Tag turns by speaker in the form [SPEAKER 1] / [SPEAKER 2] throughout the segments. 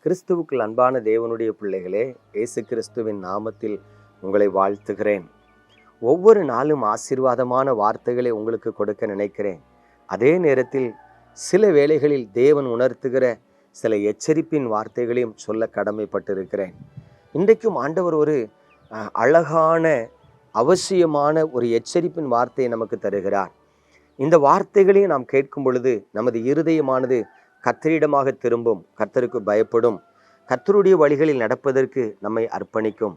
[SPEAKER 1] கிறிஸ்துவுக்குள் அன்பான தேவனுடைய பிள்ளைகளே, இயேசு கிறிஸ்துவின் நாமத்தில் உங்களை வாழ்த்துகிறேன். ஒவ்வொரு நாளும் ஆசீர்வாதமான வார்த்தைகளை உங்களுக்கு கொடுக்க நினைக்கிறேன். அதே நேரத்தில் சில வேளைகளில் தேவன் உணர்த்துகிற சில எச்சரிப்பின் வார்த்தைகளையும் சொல்ல கடமைப்பட்டிருக்கிறேன். இன்றைக்கும் ஆண்டவர் ஒரு அழகான அவசியமான ஒரு எச்சரிப்பின் வார்த்தையை நமக்கு தருகிறார். இந்த வார்த்தைகளையும் நாம் கேட்கும் பொழுது நமது இருதயமானது கர்த்தரிடமாக திரும்பும், கர்த்தருக்கு பயப்படும், கர்த்தருடைய வழிகளில் நடப்பதற்கு நம்மை அர்ப்பணிக்கும்.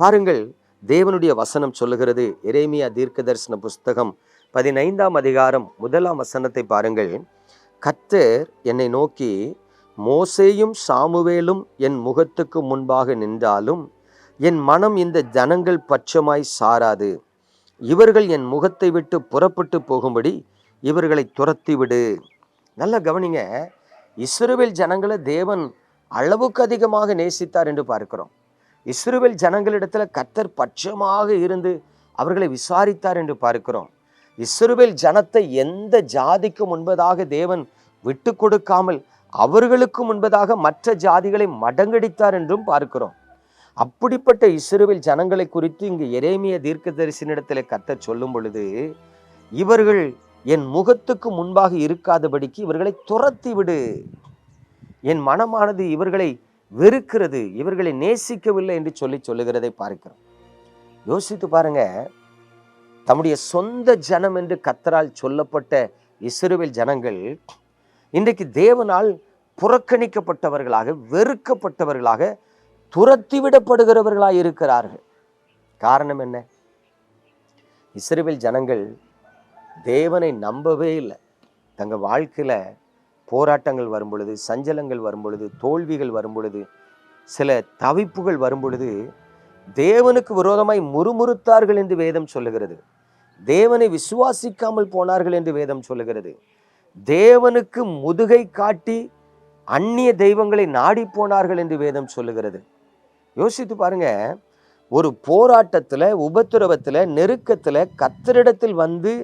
[SPEAKER 1] பாருங்கள், தேவனுடைய வசனம் சொல்லுகிறது. எரேமியா தீர்க்கதரிசன புஸ்தகம் 15ஆம் அதிகாரம் 1ஆம் வசனத்தை பாருங்கள். கர்த்தர் என்னை நோக்கி, மோசேயும் சாமுவேலும் என் முகத்துக்கு முன்பாக நின்றாலும் என் மனம் இந்த ஜனங்கள் பட்சமாய் சாராது. இவர்கள் என் முகத்தை விட்டு புறப்பட்டு போகும்படி இவர்களை துரத்தி விடு. நல்லா கவனிங்க, இஸ்ரவேல் ஜனங்களை தேவன் அளவுக்கு அதிகமாக நேசித்தார் என்று பார்க்கிறோம். இஸ்ரவேல் ஜனங்களிடத்துல கர்த்தர் பட்சமாக இருந்து அவர்களை விசாரித்தார் என்று பார்க்கிறோம். இஸ்ரவேல் ஜனத்தை எந்த ஜாதிக்கு முன்பதாக தேவன் விட்டு கொடுக்காமல் அவர்களுக்கு முன்பதாக மற்ற ஜாதிகளை மடங்கடித்தார் என்றும் பார்க்கிறோம். அப்படிப்பட்ட இஸ்ரவேல் ஜனங்களை குறித்து இங்கு எரேமியா தீர்க்கதரிசனிடத்தில் கர்த்தர் சொல்லும் பொழுது, இவர்கள் என் முகத்துக்கு முன்பாக இருக்காதபடிக்கு இவர்களை துரத்தி விடு. என் மனமானது இவர்களை வெறுக்கிறது, இவர்களை நேசிக்கவில்லை என்று சொல்லுகிறதை பார்க்கிறோம். யோசித்து பாருங்க, தம்முடைய சொந்த ஜனம் என்று கர்த்தரால் சொல்லப்பட்ட இஸ்ரவேல் ஜனங்கள் இன்றைக்கு தேவனால் புறக்கணிக்கப்பட்டவர்களாக, வெறுக்கப்பட்டவர்களாக, துரத்திவிடப்படுகிறவர்களாக இருக்கிறார்கள். காரணம் என்ன? இஸ்ரவேல் ஜனங்கள் தேவனை நம்பவே இல்லை. தங்கள் வாழ்க்கையில் போராட்டங்கள் வரும் பொழுது, சஞ்சலங்கள் வரும் பொழுது, தோல்விகள் வரும் பொழுது, சில தவிப்புகள் வரும் பொழுது தேவனுக்கு விரோதமாய் முறுமுறுத்தார்கள் என்று வேதம் சொல்லுகிறது. தேவனை விசுவாசிக்காமல் போனார்கள் என்று வேதம் சொல்லுகிறது. தேவனுக்கு முதுகை காட்டி அந்நிய தெய்வங்களை நாடி போனார்கள் என்று வேதம் சொல்லுகிறது. யோசித்து பாருங்க, ஒரு போராட்டத்தில், உபத்திரவத்தில், நெருக்கத்தில் கர்த்தரிடத்தில் வந்து,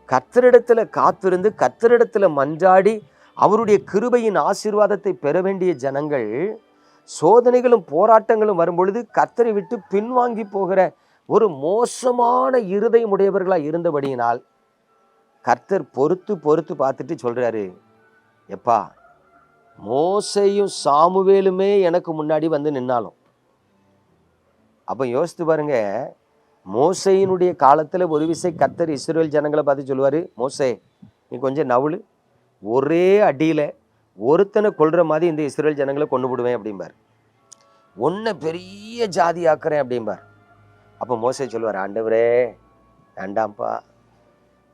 [SPEAKER 1] கர்த்தரிடத்தில் காத்திருந்து, கர்த்தரிடத்தில் மன்றாடி அவருடைய கிருபையின் ஆசீர்வாதத்தை பெற வேண்டிய ஜனங்கள் சோதனைகளும் போராட்டங்களும் வரும்பொழுது கர்த்தரை விட்டு பின்வாங்கி போகிற ஒரு மோசமான இருதயம் உடையவர்களாக இருந்தபடியினால் கர்த்தர் பொறுத்து பார்த்துட்டு சொல்றாரு, எப்பா, மோசேயும் சாமுவேலுமே எனக்கு முன்னாடி வந்து நின்னாலும். அப்போ யோசித்து பாருங்க, மோசேயினுடைய காலத்தில் ஒரு விசை கர்த்தர் இஸ்ரவேல் ஜனங்களை பார்த்து சொல்லுவார், மோசே நீ கொஞ்சம் நவுளு, ஒரே அடியில் ஒருத்தனை கொல்ற மாதிரி இந்த இஸ்ரவேல் ஜனங்களை கொண்டு விடுவேன் அப்படிம்பார். ஒன்றை பெரிய ஜாதி ஆக்குறேன் அப்படிம்பார். அப்போ மோசே சொல்லுவார், ஆண்டவரே வேண்டாம்ப்பா,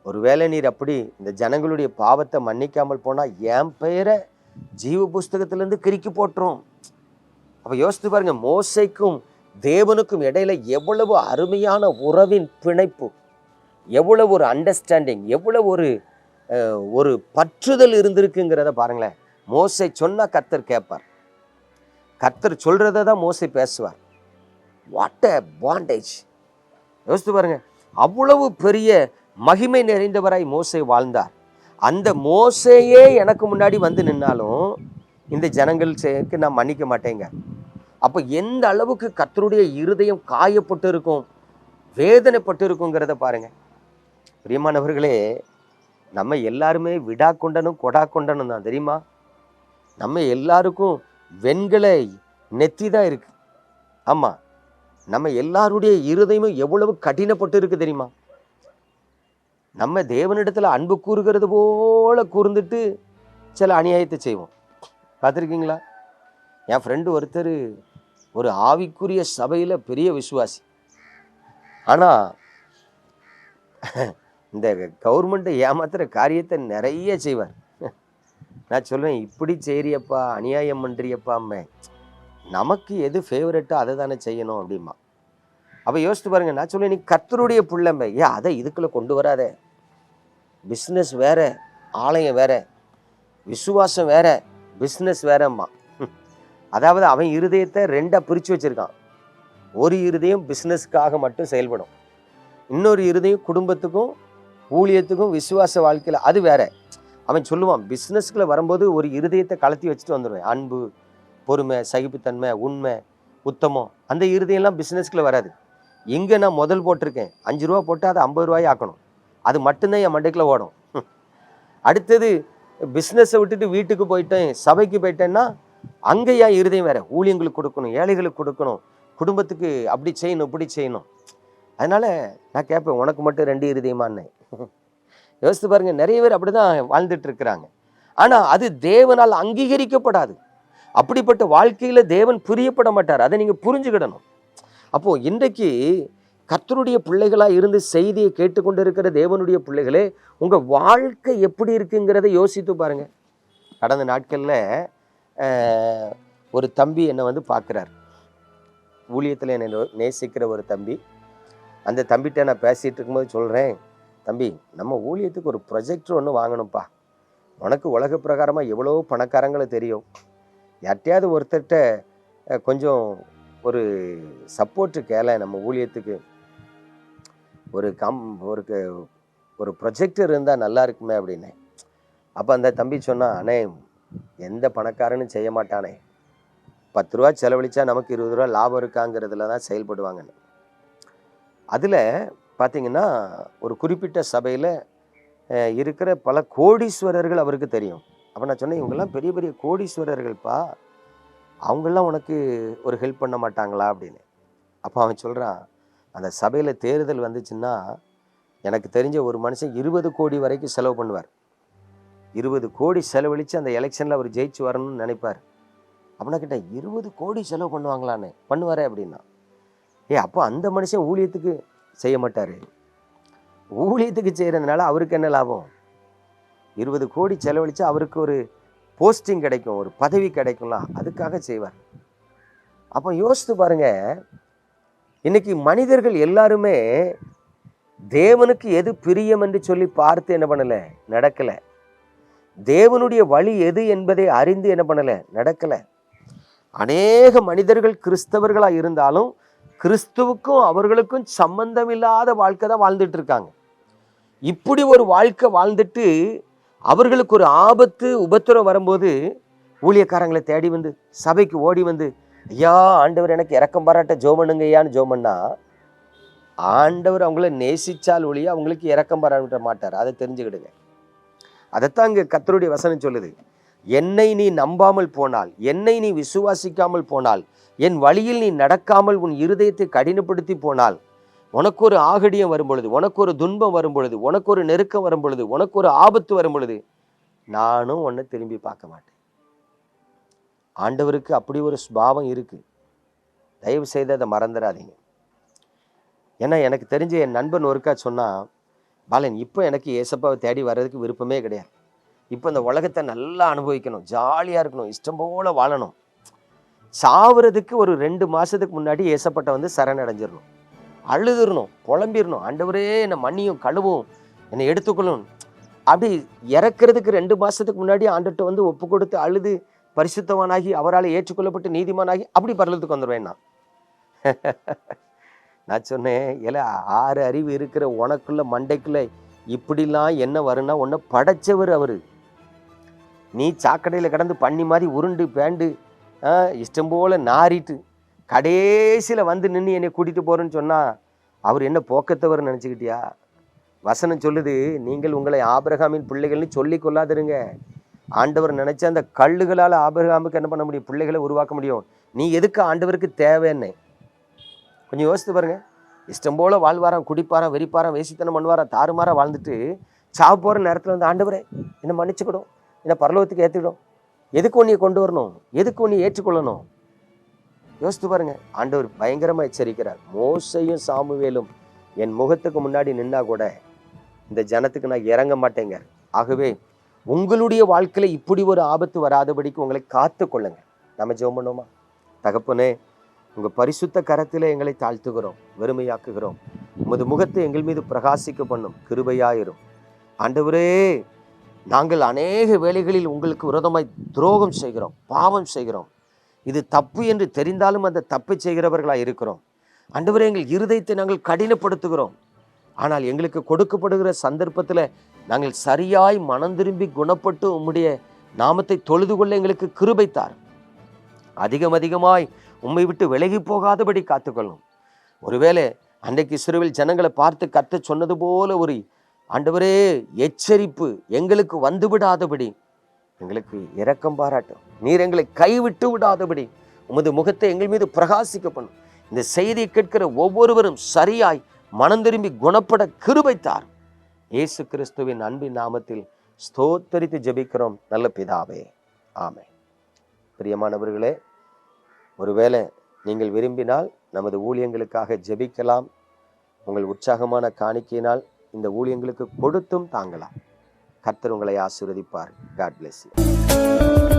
[SPEAKER 1] ஒருவேளை நீர் அப்படி இந்த ஜனங்களுடைய பாவத்தை மன்னிக்காமல் போனால் என் பெயரை ஜீவ புஸ்தகத்திலேருந்து கிறுக்கி போட்டுரும். அப்போ யோசித்து பாருங்க, மோசேக்கும் தேவனுக்கும் இடையில எவ்வளவு அருமையான உறவின் பிணைப்பு, எவ்வளவு ஒரு அண்டர்ஸ்டாண்டிங், எவ்வளவு ஒரு பற்றுதல் இருந்திருக்குங்கிறத பாருங்களேன். மோசே சொன்னா கர்த்தர் கேட்பார், கர்த்தர் சொல்றதை தான் மோசே பேசுவார். What a bondage! யோசித்து பாருங்க, அவ்வளவு பெரிய மகிமை நிறைந்தவராய் மோசே வாழ்ந்தார். அந்த மோசேயே எனக்கு முன்னாடி வந்து நின்னாலும் இந்த ஜனங்களுக்கு நான் மன்னிக்க மாட்டேங்க. அப்போ எந்த அளவுக்கு கர்த்தருடைய இருதயம் காயப்பட்டு இருக்கும், வேதனைப்பட்டு இருக்குங்கிறத பாருங்க. பிரியமானவர்களே, நம்ம எல்லாருமே விடா கொண்டனும் கொடா கொண்டனும் தான், தெரியுமா? நம்ம எல்லாருக்கும் வெண்கல நெத்தி தான் இருக்கு. ஆமாம், நம்ம எல்லாருடைய இருதயமும் எவ்வளவு கடினப்பட்டு இருக்கு தெரியுமா? நம்ம தேவனிடத்தில் அன்பு கூறுகிறது போல கூர்ந்துட்டு சில அநியாயத்தை செய்வோம். பார்த்துருக்கீங்களா? என் ஃப்ரெண்டு ஒருத்தர் ஒரு ஆவிக்குரிய சபையில் பெரிய விசுவாசி. ஆனால் இந்த கவர்மெண்ட்டை ஏமாத்துகிற காரியத்தை நிறைய செய்வார். நான் சொல்லுவேன், இப்படி செய்யறியப்பா, அநியாயம் பண்ணுறியப்பாம்மே, நமக்கு எது ஃபேவரட்டோ அதை தானே செய்யணும் அப்படிமா. அப்போ யோசித்து பாருங்க, நான் சொல்லுவேன், நீ கர்த்தருடைய பிள்ளைமே, அதை இதுக்குள்ளே கொண்டு வராதே. பிஸ்னஸ் வேற, ஆலயம் வேற, விசுவாசம் வேற, பிஸ்னஸ் வேறம்மா. அதாவது அவன் இருதயத்தை ரெண்டாக பிரித்து வச்சுருக்கான். ஒரு இருதயம் பிஸ்னஸ்க்காக மட்டும் செயல்படும், இன்னொரு இருதயம் குடும்பத்துக்கும் ஊழியத்துக்கும் விசுவாச வாழ்க்கையில், அது வேற. அவன் சொல்லுவான், பிஸ்னஸ்க்குள்ள வரும்போது ஒரு இருதயத்தை கலத்தி வச்சுட்டு வந்துடுவேன், அன்பு பொறுமை, சகிப்புத்தன்மை, உண்மை, உத்தமம், அந்த இருதயம்லாம் பிஸ்னஸ்க்குள்ள வராது. இங்கே நான் முதல் போட்டிருக்கேன், 5 ரூபா போட்டு அதை 50 ரூபாய் ஆக்கணும், அது மட்டும்தான் என் மண்டைக்குள்ள ஓடும். அடுத்தது பிஸ்னஸை விட்டுட்டு வீட்டுக்கு போயிட்டேன், சபைக்கு போயிட்டேன்னா அங்கே என் இருதயம் வேற, ஊழியங்களுக்கு கொடுக்கணும், ஏழைகளுக்கு கொடுக்கணும், குடும்பத்துக்கு அப்படி செய்யணும் இப்படி செய்யணும். அதனால நான் கேட்பேன், உனக்கு மட்டும் 2 இருதயமானே? யோசித்து பாருங்க, நிறைய பேர் அப்படிதான் வாழ்ந்துட்டு இருக்கிறாங்க. ஆனா அது தேவனால் அங்கீகரிக்கப்படாது. அப்படிப்பட்ட வாழ்க்கையில தேவன் பிரியப்பட மாட்டார். அதை நீங்க புரிஞ்சுக்கிடணும். அப்போ இன்றைக்கு கர்த்தருடைய பிள்ளைகளா இருந்து செய்தியை கேட்டுக்கொண்டு இருக்கிற தேவனுடைய பிள்ளைகளே, உங்க வாழ்க்கை எப்படி இருக்குங்கிறத யோசித்து பாருங்க. கடந்த நாட்கள்ல ஒரு தம்பி என்னை வந்து பார்க்குறார். ஊழியத்தில் என்னை நேசிக்கிற ஒரு தம்பி. அந்த தம்பிகிட்ட நான் பேசிகிட்டு இருக்கும்போது சொல்கிறேன், தம்பி, நம்ம ஊழியத்துக்கு ஒரு ப்ரொஜெக்டர் ஒன்று வாங்கணும்ப்பா. உனக்கு உலக பிரகாரமாக எவ்வளோ பணக்காரங்களை தெரியும், யார்ட்டையாவது ஒருத்தர்கிட்ட கொஞ்சம் ஒரு சப்போர்ட்டு கேள, நம்ம ஊழியத்துக்கு ஒரு ப்ரொஜெக்டர் இருந்தால் நல்லா இருக்குமே அப்படின்னு. அப்போ அந்த தம்பி சொன்னான், அண்ணே, எந்த பணக்காரனும் செய்ய மாட்டானே, 10 ரூபா செலவழிச்சா நமக்கு 20 ரூபா லாபம் இருக்காங்கிறதுல தான் செயல்படுவாங்கன்னு. அதில் பார்த்தீங்கன்னா ஒரு குறிப்பிட்ட சபையில் இருக்கிற பல கோடீஸ்வரர்கள் அவருக்கு தெரியும். அப்போ நான் சொன்னேன், இவங்கெல்லாம் பெரிய பெரிய கோடீஸ்வரர்கள்ப்பா, அவங்கெல்லாம் உனக்கு ஒரு ஹெல்ப் பண்ண மாட்டாங்களா அப்படின்னு. அப்போ அவன் சொல்கிறான், அந்த சபையில் தேர்தல் வந்துச்சுன்னா எனக்கு தெரிஞ்ச ஒரு மனுஷன் 20 கோடி வரைக்கும் செலவு பண்ணுவார். 20 கோடி செலவழித்து அந்த எலெக்ஷனில் அவர் ஜெயிச்சு வரணும்னு நினைப்பார். அப்படின்னா கிட்ட 20 கோடி செலவு பண்ணுவாங்களான்னு பண்ணுவாரே அப்படின்னா. அப்போ அந்த மனுஷன் ஊழியத்துக்கு செய்ய மாட்டார். ஊழியத்துக்கு செய்கிறதுனால அவருக்கு என்ன லாபம்? 20 கோடி செலவழித்து அவருக்கு ஒரு போஸ்டிங் கிடைக்கும், ஒரு பதவி கிடைக்கும்லாம், அதுக்காக செய்வார். அப்போ யோசித்து பாருங்க, இன்னைக்கு மனிதர்கள் எல்லாருமே தேவனுக்கு எது பிரியம் என்று சொல்லி பார்த்து என்ன பண்ணலை, நடக்கலை. தேவனுடைய வழி எது என்பதை அறிந்து என்ன பண்ணலை, நடக்கலை. அநேக மனிதர்கள் கிறிஸ்தவர்களாக இருந்தாலும் கிறிஸ்துவுக்கும் அவர்களுக்கும் சம்பந்தமில்லாத வாழ்க்கை தான் வாழ்ந்துட்டு இருக்காங்க. இப்படி ஒரு வாழ்க்கை வாழ்ந்துட்டு அவர்களுக்கு ஒரு ஆபத்து உபத்திரம் வரும்போது ஊழியக்காரங்களை தேடி வந்து சபைக்கு ஓடி வந்து, ஐயா ஆண்டவர் எனக்கு இரக்கம் பாராட்ட ஜெபம் பண்ணுங்க ஐயான்னு ஜெபம் பண்ணா, ஆண்டவர் அவங்கள நேசிச்சால் ஒழிய அவங்களுக்கு இரக்கம் பாராட்ட மாட்டார். அதை தெரிஞ்சுக்கிடுங்க. அதைத்தான் இங்கே கர்த்தருடைய வசனம் சொல்லுது. என்னை நீ நம்பாமல் போனால், என்னை நீ விசுவாசிக்காமல் போனால், என் வழியில் நீ நடக்காமல் உன் இருதயத்தை கடினப்படுத்தி போனால், உனக்கு ஒரு ஆகடியம் வரும் பொழுது, உனக்கு ஒரு துன்பம் வரும் பொழுது, உனக்கு ஒரு நெருக்கம் வரும் பொழுது, உனக்கு ஒரு ஆபத்து வரும் பொழுது, நானும் உன்னை திரும்பி பார்க்க மாட்டேன். ஆண்டவருக்கு அப்படி ஒரு சுபாவம் இருக்கு. தயவு செய்து அதை மறந்துடாதீங்க. ஏன்னா எனக்கு தெரிஞ்ச என் நண்பன் ஒருக்கா சொன்னா, பாலன், இப்போ எனக்கு ஏசப்பாவை தேடி வர்றதுக்கு விருப்பமே கிடையாது. இப்போ இந்த உலகத்தை நல்லா அனுபவிக்கணும், ஜாலியாக இருக்கணும், இஷ்டம் போல வாழணும். சாவுறதுக்கு ஒரு 2 மாதத்துக்கு முன்னாடி ஏசப்பட்ட வந்து சரணடைஞ்சிடணும், அழுதுறணும், புலம்பிடணும், ஆண்டவரே என்னை மன்னியும், கழுவும், என்னை எடுத்துக்கொள்ளும். அப்படி இறக்கிறதுக்கு 2 மாதத்துக்கு முன்னாடி ஆண்டவர்கிட்ட வந்து ஒப்பு கொடுத்து அழுது பரிசுத்தவானாகி அவரால் ஏற்றுக்கொள்ளப்பட்டு நீதிமானாகி அப்படி பரலத்துக்கு வந்துடுவேன் நான். நான் சொன்னேன், 6 அறிவு இருக்கிற உனக்குள்ள மண்டைக்குள்ள இப்படிலாம் என்ன வரும்னா, உன்னை படைச்சவர் அவரு. நீ சாக்கடையில் கிடந்து பண்ணி மாதிரி உருண்டு பேண்டு இஷ்டம் போல நாரிட்டு கடைசியில் வந்து நின்று என்னை கூட்டிகிட்டு போகிறேன்னு சொன்னால் அவர் என்ன போக்கத்தவர் நினச்சிக்கிட்டியா? வசனம் சொல்லுது, நீங்கள் உங்களை ஆபிரகாமின் பிள்ளைகள்னு சொல்லி கொள்ளாதிருங்க. ஆண்டவர் நினைச்ச அந்த கல்லுகளால் ஆபிரகாமுக்கு என்ன பண்ண முடியும்? பிள்ளைகளை உருவாக்க முடியும். நீ எதுக்கு ஆண்டவருக்கு தேவைன்னு கொஞ்சம் யோசித்து பாருங்க. இஷ்டம் போல வாழ்வாராம், குடிப்பாராம், வெறிப்பாராம், வேசித்தனம் பண்ணுவாராம், தாறுமாறாக வாழ்ந்துட்டு சாவு போகிற நேரத்தில் வந்து ஆண்டவரே என்னை மன்னிச்சுக்கிடும், என்னை பரலோகத்துக்கு ஏற்றிடும், எதுக்கு உன்னையை கொண்டு வரணும், எதுக்கு உன்னை ஏற்றுக்கொள்ளணும்? யோசித்து பாருங்க. ஆண்டவர் பயங்கரமாக எச்சரிக்கிறார். மோசையும் சாமுவேலும் என் முகத்துக்கு முன்னாடி நின்னா கூட இந்த ஜனத்துக்கு நான் இறங்க மாட்டேங்க. ஆகவே உங்களுடைய வாழ்க்கையில இப்படி ஒரு ஆபத்து வராதபடிக்கு உங்களை காத்து கொள்ளுங்க. நம்ம ஜெபம் பண்ணுவோமா? தகப்பனே, உங்க பரிசுத்த கரத்திலே எங்களை தாழ்த்துகிறோம், வெறுமையாக்குகிறோம். உமது முகத்தை எங்கள் மீது பிரகாசிக்க பண்ணும், கிருபையாயிரும். ஆண்டவரே, நாங்கள் அநேக வேளைகளில் உங்களுக்கு விரோதமாய் துரோகம் செய்கிறோம், பாவம் செய்கிறோம். இது தப்பு என்று தெரிந்தாலும் அந்த தப்பை செய்கிறவர்களாக இருக்கிறோம். ஆண்டவரே, எங்கள் இருதயத்தை நாங்கள் கடினப்படுத்துகிறோம். ஆனால் எங்களுக்கு கொடுக்கப்படுகிற சந்தர்ப்பத்தில் நாங்கள் சரியாய் மனம் திரும்பி குணப்பட்டு உம்முடைய நாமத்தை தொழுது கொள்ள எங்களுக்கு கிருபை தாரும். அதிகமாய் உம்மை விட்டு விலகி போகாதபடி காத்துக்கொள்ளும். ஒருவேளை அன்றைக்கு இஸ்ரவேல் ஜனங்களை பார்த்து கர்த்தர் சொன்னது போல ஒரு ஆண்டவரே எச்சரிப்பு எங்களுக்கு வந்து விடாதபடி எங்களுக்கு இரக்கம் பாராட்டும். நீர் எங்களை கைவிட்டு விடாதபடி உமது முகத்தை எங்கள் மீது பிரகாசிக்க பண்ணும். இந்த செய்தியை கேட்கிற ஒவ்வொருவரும் சரியாய் மனம் திரும்பி குணப்பட கிருபைத்தார். இயேசு கிறிஸ்துவின் அன்பின் நாமத்தில் ஸ்தோத்தரித்து ஜெபிக்கிறோம் நல்ல பிதாவே, ஆமென். பிரியமானவர்களே, ஒருவேளை நீங்கள் விரும்பினால் நமது ஊழியங்களுக்காக ஜெபிக்கலாம். உங்கள் உற்சாகமான காணிக்கையினால் இந்த ஊழியங்களுக்கு கொடுத்தும் தாங்கலாம். கர்த்தர் உங்களை ஆசீர்வதிப்பார். God bless you.